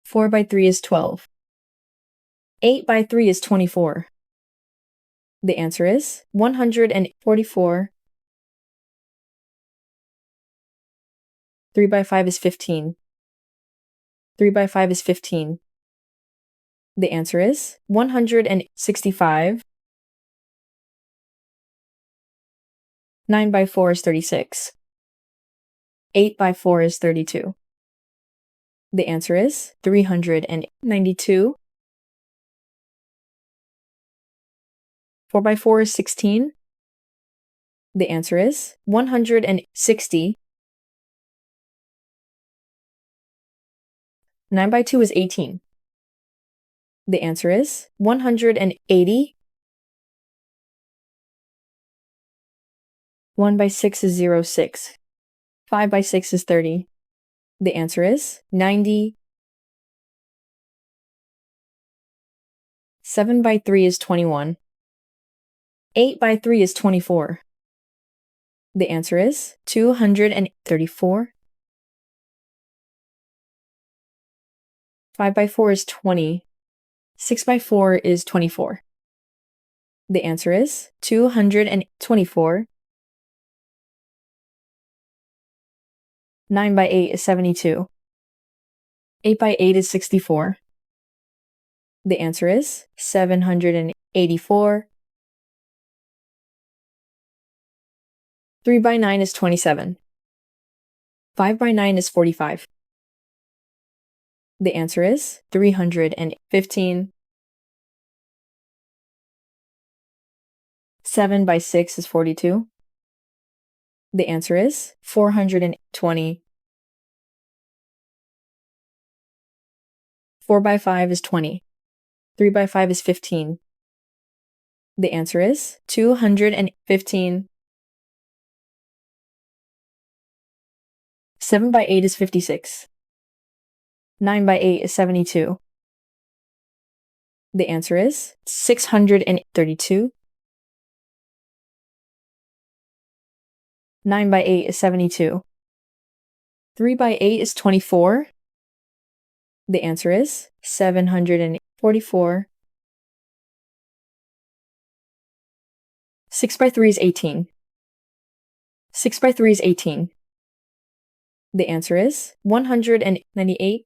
4 by 3 is 12. 8 by 3 is 24. The answer is 144. 3 by 5 is 15. 3 by 5 is 15. The answer is 165. 9 by 4 is 36. 8 by 4 is 32. The answer is 392. 4 by 4 is 16. The answer is 160. 9 by 2 is 18. The answer is 180. 1 by 6 is 06. 5 by 6 is 30. The answer is 90. 7 by 3 is 21. 8 by 3 is 24. The answer is 234. 5 by 4 is 20. 6 by 4 is 24. The answer is 224. 9 by 8 is 72. 8 by 8 is 64. The answer is 784. 3 by 9 is 27. 5 by 9 is 45. The answer is 315. 7 by 6 is 42. The answer is 420. 4 by 5 is 20. 3 by 5 is 15. The answer is 215. 7 by 8 is 56. 9 by 8 is 72. The answer is 632. 9 by 8 is 72. 3 by 8 is 24. The answer is 744. 6 by 3 is 18. 6 by 3 is 18. The answer is 198.